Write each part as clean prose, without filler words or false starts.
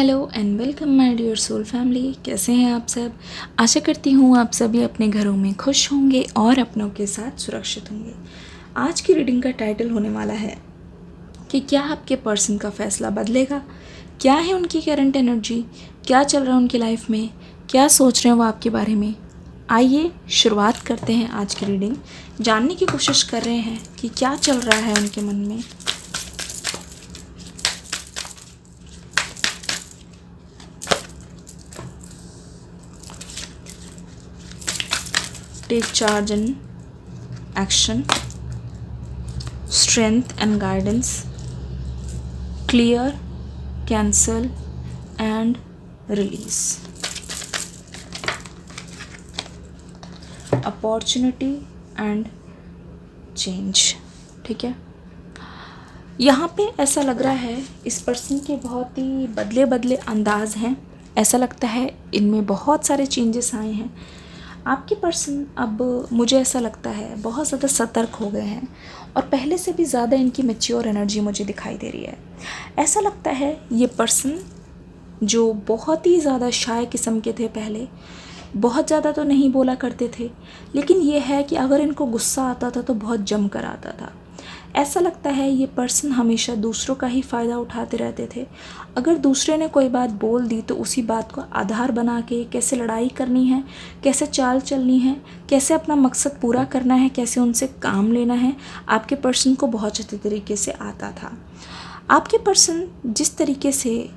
Hello and welcome my dear soul family. कैसे हैं आप सब। आशा करती हूँ आप सभी अपने घरों में खुश होंगे और अपनों के साथ सुरक्षित होंगे। आज की रीडिंग का टाइटल होने वाला है कि क्या आपके पर्सन का फ़ैसला बदलेगा, क्या है उनकी करंट एनर्जी, क्या चल रहा है उनकी लाइफ में, क्या सोच रहे हैं वो आपके बारे में। आइए शुरुआत करते हैं आज की रीडिंग। जानने की कोशिश कर रहे हैं कि क्या चल रहा है उनके मन में। Take charge and action, strength and guidance, clear, cancel and release, opportunity and change। ठीक है, यहाँ पे ऐसा लग रहा है इस पर्सन के बहुत ही बदले बदले अंदाज हैं। ऐसा लगता है इनमें बहुत सारे चेंजेस आए हैं। आपके पर्सन अब मुझे ऐसा लगता है बहुत ज़्यादा सतर्क हो गए हैं और पहले से भी ज़्यादा इनकी मैच्योर एनर्जी मुझे दिखाई दे रही है। ऐसा लगता है ये पर्सन जो बहुत ही ज़्यादा शाय किस्म के थे, पहले बहुत ज़्यादा तो नहीं बोला करते थे, लेकिन ये है कि अगर इनको गुस्सा आता था तो बहुत जम कर आता था। ऐसा लगता है ये पर्सन हमेशा दूसरों का ही फ़ायदा उठाते रहते थे। अगर दूसरे ने कोई बात बोल दी तो उसी बात को आधार बना के कैसे लड़ाई करनी है, कैसे चाल चलनी है, कैसे अपना मकसद पूरा करना है, कैसे उनसे काम लेना है, आपके पर्सन को बहुत अच्छे तरीके से आता था। आपके पर्सन जिस तरीके से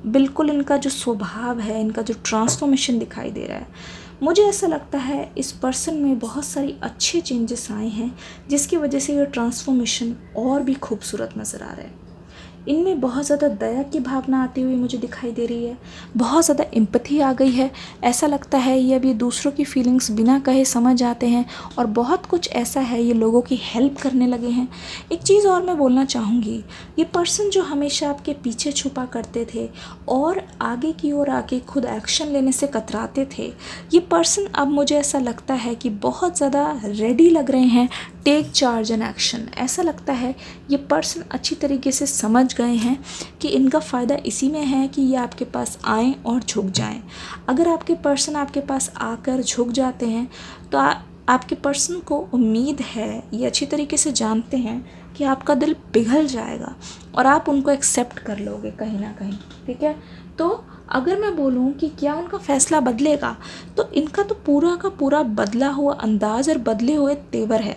बिल्कुल इनका जो स्वभाव है, इनका जो ट्रांसफॉर्मेशन दिखाई दे रहा है, मुझे ऐसा लगता है इस पर्सन में बहुत सारी अच्छे चेंजेस आए हैं जिसकी वजह से ये ट्रांसफॉर्मेशन और भी खूबसूरत नज़र आ रहा है। इनमें बहुत ज़्यादा दया की भावना आती हुई मुझे दिखाई दे रही है, बहुत ज़्यादा एम्पैथी आ गई है। ऐसा लगता है ये अभी दूसरों की फीलिंग्स बिना कहे समझ आते हैं और बहुत कुछ ऐसा है ये लोगों की हेल्प करने लगे हैं। एक चीज़ और मैं बोलना चाहूँगी, ये पर्सन जो हमेशा आपके पीछे छुपा करते थे और आगे की ओर आके खुद एक्शन लेने से कतराते थे, ये पर्सन अब मुझे ऐसा लगता है कि बहुत ज़्यादा रेडी लग रहे हैं टेक चार्ज एंड एक्शन। ऐसा लगता है ये पर्सन अच्छी तरीके से समझ गए हैं कि इनका फ़ायदा इसी में है कि ये आपके पास आएँ और झुक जाएं। अगर आपके पर्सन आपके पास आकर झुक जाते हैं तो आपके पर्सन को उम्मीद है, ये अच्छी तरीके से जानते हैं कि आपका दिल पिघल जाएगा और आप उनको एक्सेप्ट कर लोगे कहीं ना कहीं। ठीक है, तो अगर मैं बोलूँ कि क्या उनका फ़ैसला बदलेगा, तो इनका तो पूरा का पूरा बदला हुआ अंदाज़ और बदले हुए तेवर है।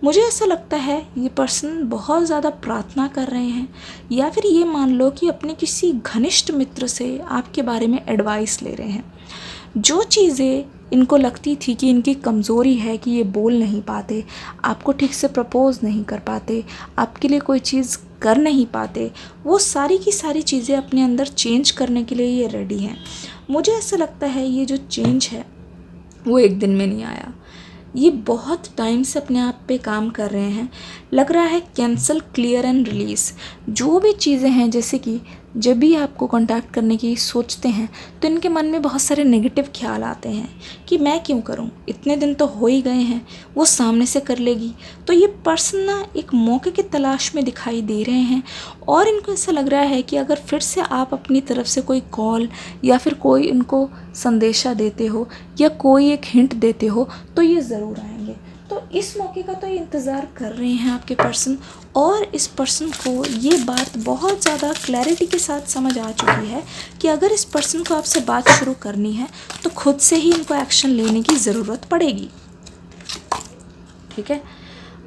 मुझे ऐसा लगता है ये पर्सन बहुत ज़्यादा प्रार्थना कर रहे हैं, या फिर ये मान लो कि अपने किसी घनिष्ठ मित्र से आपके बारे में एडवाइस ले रहे हैं। जो चीज़ें इनको लगती थी कि इनकी कमज़ोरी है कि ये बोल नहीं पाते, आपको ठीक से प्रपोज़ नहीं कर पाते, आपके लिए कोई चीज़ कर नहीं पाते, वो सारी की सारी चीज़ें अपने अंदर चेंज करने के लिए ये रेडी हैं। मुझे ऐसा लगता है ये जो चेंज है वो एक दिन में नहीं आया, ये बहुत टाइम से अपने आप पे काम कर रहे हैं। लग रहा है कैंसल, क्लियर एंड रिलीज़। जो भी चीज़ें हैं, जैसे कि जब भी आपको कांटेक्ट करने की सोचते हैं तो इनके मन में बहुत सारे नेगेटिव ख्याल आते हैं कि मैं क्यों करूं, इतने दिन तो हो ही गए हैं, वो सामने से कर लेगी। तो ये पर्सन ना एक मौके की तलाश में दिखाई दे रहे हैं और इनको ऐसा लग रहा है कि अगर फिर से आप अपनी तरफ से कोई कॉल या फिर कोई इनको संदेशा देते हो या कोई एक हिंट देते हो तो ये ज़रूर आएंगे। तो इस मौके का तो ये इंतज़ार कर रहे हैं आपके पर्सन, और इस पर्सन को ये बात बहुत ज़्यादा क्लैरिटी के साथ समझ आ चुकी है कि अगर इस पर्सन को आपसे बात शुरू करनी है तो खुद से ही इनको एक्शन लेने की ज़रूरत पड़ेगी। ठीक है,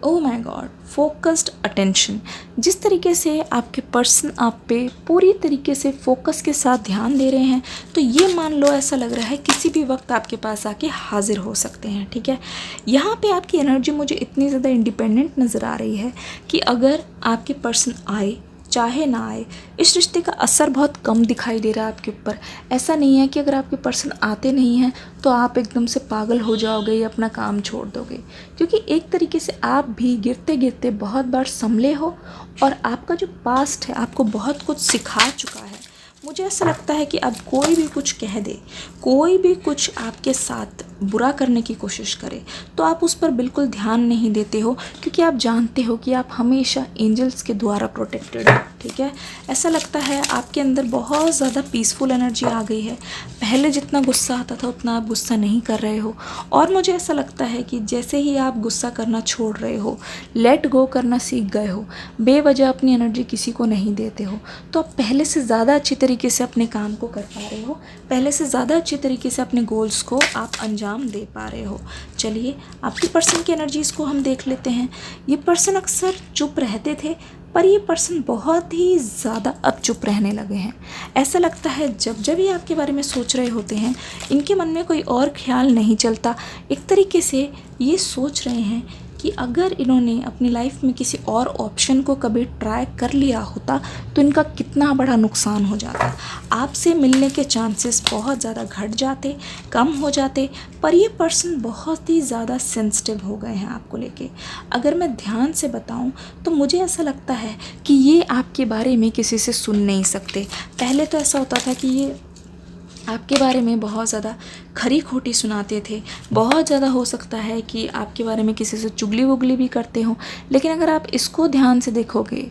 oh my God, focused attention. जिस तरीके से आपके पर्सन आप पे पूरी तरीके से फोकस के साथ ध्यान दे रहे हैं, तो ये मान लो ऐसा लग रहा है किसी भी वक्त आपके पास आके हाजिर हो सकते हैं। ठीक है, यहाँ पे आपकी एनर्जी मुझे इतनी ज़्यादा इंडिपेंडेंट नज़र आ रही है कि अगर आपके पर्सन आए चाहे ना आए, इस रिश्ते का असर बहुत कम दिखाई दे रहा है आपके ऊपर। ऐसा नहीं है कि अगर आपके पर्सन आते नहीं हैं तो आप एकदम से पागल हो जाओगे या अपना काम छोड़ दोगे, क्योंकि एक तरीके से आप भी गिरते गिरते बहुत बार संभले हो और आपका जो पास्ट है आपको बहुत कुछ सिखा चुका है। मुझे ऐसा लगता है कि अब कोई भी कुछ कह दे, कोई भी कुछ आपके साथ बुरा करने की कोशिश करे तो आप उस पर बिल्कुल ध्यान नहीं देते हो, क्योंकि आप जानते हो कि आप हमेशा एंजल्स के द्वारा प्रोटेक्टेड हो। ठीक है, ऐसा लगता है आपके अंदर बहुत ज़्यादा पीसफुल एनर्जी आ गई है। पहले जितना गुस्सा आता था उतना आप गुस्सा नहीं कर रहे हो, और मुझे ऐसा लगता है कि जैसे ही आप गुस्सा करना छोड़ रहे हो, लेट गो करना सीख गए हो, बेवजह अपनी एनर्जी किसी को नहीं देते हो, तो आप पहले से ज़्यादा अच्छी तरीके से अपने काम को कर पा रहे हो, पहले से ज़्यादा अच्छी तरीके से अपने गोल्स को आप अंजाम दे पा रहे हो। चलिए आपके पर्सन की एनर्जीज़ को हम देख लेते हैं। ये पर्सन अक्सर चुप रहते थे, पर ये पर्सन बहुत ही ज़्यादा अब चुप रहने लगे हैं। ऐसा लगता है जब जब ये आपके बारे में सोच रहे होते हैं, इनके मन में कोई और ख्याल नहीं चलता। एक तरीके से ये सोच रहे हैं कि अगर इन्होंने अपनी लाइफ में किसी और ऑप्शन को कभी ट्राई कर लिया होता तो इनका कितना बड़ा नुकसान हो जाता। आपसे मिलने के चांसेस बहुत ज़्यादा घट जाते, कम हो जाते। पर ये पर्सन बहुत ही ज़्यादा सेंसिटिव हो गए हैं आपको लेके। अगर मैं ध्यान से बताऊं तो मुझे ऐसा लगता है कि ये आपके बारे में किसी से सुन नहीं सकते। पहले तो ऐसा होता था कि ये आपके बारे में बहुत ज़्यादा खरी खोटी सुनाते थे, बहुत ज़्यादा हो सकता है कि आपके बारे में किसी से चुगली वुगली भी करते हो। लेकिन अगर आप इसको ध्यान से देखोगे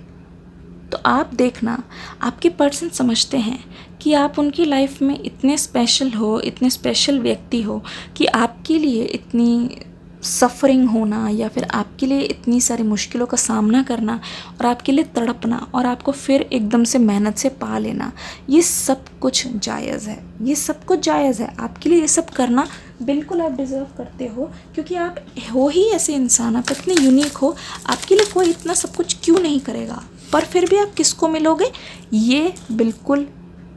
तो आप देखना, आपके पर्सन समझते हैं कि आप उनकी लाइफ में इतने स्पेशल हो, इतने स्पेशल व्यक्ति हो कि आपके लिए इतनी सफ़रिंग होना या फिर आपके लिए इतनी सारी मुश्किलों का सामना करना और आपके लिए तड़पना और आपको फिर एकदम से मेहनत से पा लेना, ये सब कुछ जायज़ है। ये सब कुछ जायज़ है आपके लिए। ये सब करना बिल्कुल आप डिज़र्व करते हो, क्योंकि आप हो ही ऐसे इंसान, आप इतने यूनिक हो। आपके लिए कोई इतना सब कुछ क्यों नहीं करेगा, पर फिर भी आप किसको मिलोगे ये बिल्कुल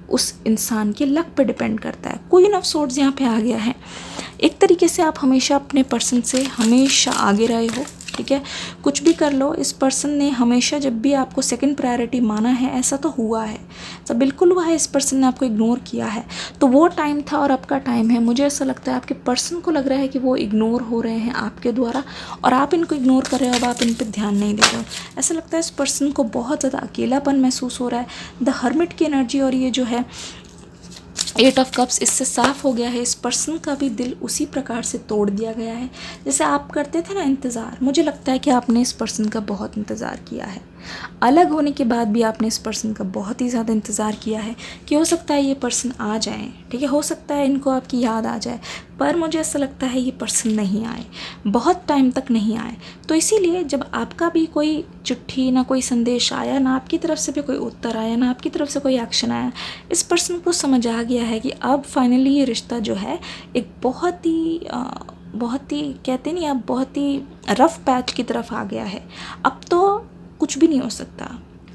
उस इंसान के लक पे डिपेंड करता है। क्वीन ऑफ सोर्ड्स यहाँ पे आ गया है। एक तरीके से आप हमेशा अपने पर्सन से हमेशा आगे रहे हो। ठीक है, कुछ भी कर लो, इस पर्सन ने हमेशा जब भी आपको सेकंड प्रायोरिटी माना है, ऐसा तो हुआ है, तो बिल्कुल हुआ है। इस पर्सन ने आपको इग्नोर किया है, तो वो टाइम था और अब का टाइम है। मुझे ऐसा लगता है आपके पर्सन को लग रहा है कि वो इग्नोर हो रहे हैं आपके द्वारा और आप इनको इग्नोर कर रहे हो, अब आप इन पर ध्यान नहीं दे रहे हो। ऐसा लगता है इस पर्सन को बहुत ज़्यादा अकेलापन महसूस हो रहा है। द हर्मिट की एनर्जी और ये जो है 8 ऑफ कप्स, इससे साफ़ हो गया है इस पर्सन का भी दिल उसी प्रकार से तोड़ दिया गया है जैसे आप करते थे ना इंतज़ार। मुझे लगता है कि आपने इस पर्सन का बहुत इंतज़ार किया है। अलग होने के बाद भी आपने इस पर्सन का बहुत ही ज़्यादा इंतज़ार किया है कि हो सकता है ये पर्सन आ जाए। ठीक है, हो सकता है इनको आपकी याद आ जाए, पर मुझे ऐसा लगता है ये पर्सन नहीं आए, बहुत टाइम तक नहीं आए। तो इसीलिए जब आपका भी कोई चिट्ठी ना कोई संदेश आया, ना आपकी तरफ से भी कोई उत्तर आया, ना आपकी तरफ से कोई एक्शन आया, इस पर्सन को समझ आ गया है कि अब फाइनली ये रिश्ता जो है एक बहुत ही कहते नहीं, अब बहुत ही रफ पैच की तरफ आ गया है। अब तो कुछ भी नहीं हो सकता,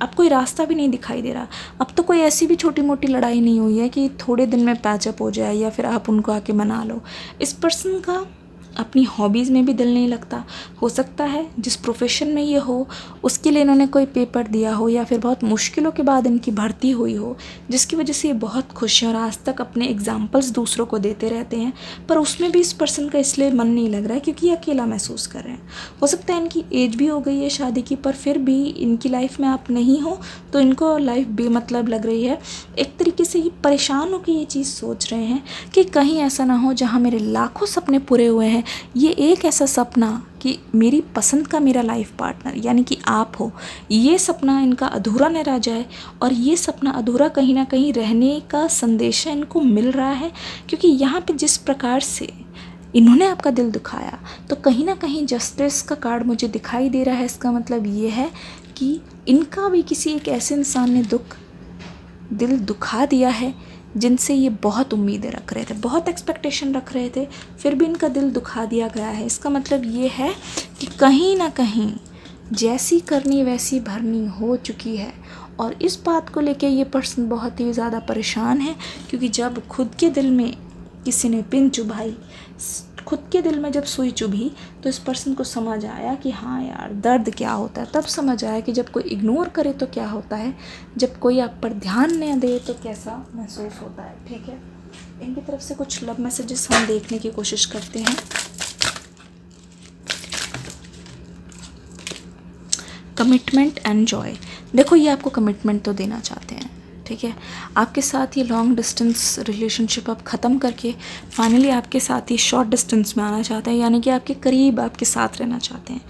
अब कोई रास्ता भी नहीं दिखाई दे रहा। अब तो कोई ऐसी भी छोटी मोटी लड़ाई नहीं हुई है कि थोड़े दिन में पैचअप हो जाए या फिर आप उनको आके मना लो। इस पर्सन का अपनी हॉबीज़ में भी दिल नहीं लगता। हो सकता है जिस प्रोफेशन में ये हो उसके लिए इन्होंने कोई पेपर दिया हो या फिर बहुत मुश्किलों के बाद इनकी भर्ती हुई हो, जिसकी वजह से ये बहुत खुश हैं और आज तक अपने एग्जाम्पल्स दूसरों को देते रहते हैं। पर उसमें भी इस पर्सन का इसलिए मन नहीं लग रहा है क्योंकि ये अकेला महसूस कर रहे हैं। हो सकता है इनकी एज भी हो गई है शादी की, पर फिर भी इनकी लाइफ में आप नहीं हो तो इनको लाइफ बेमतलब लग रही है। एक तरीके से ये परेशान होकर ये चीज़ सोच रहे हैं कि कहीं ऐसा ना हो जहाँ मेरे लाखों सपने पूरे हुए हैं, ये एक ऐसा सपना कि मेरी पसंद का मेरा लाइफ पार्टनर यानी कि आप हो, ये सपना इनका अधूरा न रह जाए। और ये सपना अधूरा कहीं ना कहीं रहने का संदेश इनको मिल रहा है, क्योंकि यहाँ पे जिस प्रकार से इन्होंने आपका दिल दुखाया, तो कहीं ना कहीं जस्टिस का कार्ड मुझे दिखाई दे रहा है। इसका मतलब ये है कि इनका भी किसी एक ऐसे इंसान ने दिल दुखा दिया है जिनसे ये बहुत उम्मीदें रख रहे थे, बहुत एक्सपेक्टेशन रख रहे थे, फिर भी इनका दिल दुखा दिया गया है। इसका मतलब ये है कि कहीं ना कहीं जैसी करनी वैसी भरनी हो चुकी है। और इस बात को लेके ये पर्सन बहुत ही ज़्यादा परेशान है, क्योंकि जब खुद के दिल में किसी ने पिन चुभाई, खुद के दिल में जब सुई चुभी, तो इस पर्सन को समझ आया कि हाँ यार दर्द क्या होता है। तब समझ आया कि जब कोई इग्नोर करे तो क्या होता है, जब कोई आप पर ध्यान न दे तो कैसा महसूस होता है। ठीक है, इनकी तरफ से कुछ लव मैसेजेस हम देखने की कोशिश करते हैं। Commitment and Joy. देखो ये आपको कमिटमेंट तो देना चाहते हैं, ठीक है। आपके साथ ये लॉन्ग डिस्टेंस रिलेशनशिप अब ख़त्म करके फाइनली आपके साथ ये शॉर्ट डिस्टेंस में आना चाहते हैं, यानी कि आपके करीब आपके साथ रहना चाहते हैं।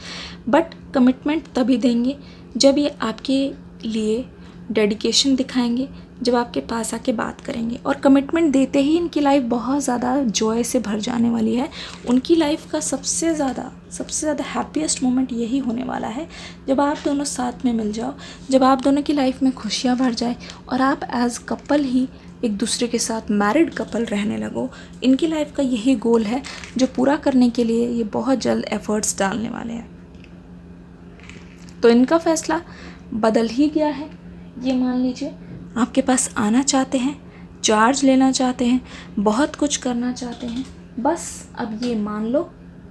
बट कमिटमेंट तभी देंगे जब ये आपके लिए डेडिकेशन दिखाएंगे, जब आपके पास आके बात करेंगे। और कमिटमेंट देते ही इनकी लाइफ बहुत ज़्यादा जॉय से भर जाने वाली है। उनकी लाइफ का सबसे ज़्यादा हैप्पीएस्ट मोमेंट यही होने वाला है जब आप दोनों साथ में मिल जाओ, जब आप दोनों की लाइफ में खुशियाँ भर जाए और आप एज कपल ही एक दूसरे के साथ मैरिड कपल रहने लगो। इनकी लाइफ का यही गोल है जो पूरा करने के लिए ये बहुत जल्द एफर्ट्स डालने वाले हैं। तो इनका फैसला बदल ही गया है, ये मान लीजिए। आपके पास आना चाहते हैं, चार्ज लेना चाहते हैं, बहुत कुछ करना चाहते हैं। बस अब ये मान लो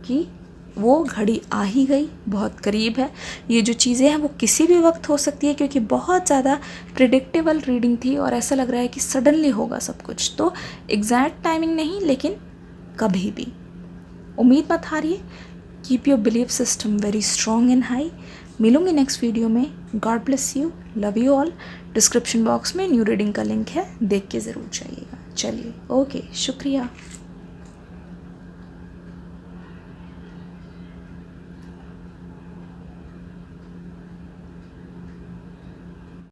कि वो घड़ी आ ही गई, बहुत करीब है। ये जो चीज़ें हैं वो किसी भी वक्त हो सकती है, क्योंकि बहुत ज़्यादा प्रिडिक्टेबल रीडिंग थी और ऐसा लग रहा है कि सडनली होगा सब कुछ। तो एग्जैक्ट टाइमिंग नहीं, लेकिन कभी भी। उम्मीद मत हारिए। Keep your belief system very strong and high. मिलूंगी नेक्स्ट वीडियो में। God bless you, love you all. Description box में न्यू रीडिंग का लिंक है, देख के ज़रूर जाइएगा। चलिए, ओके, शुक्रिया।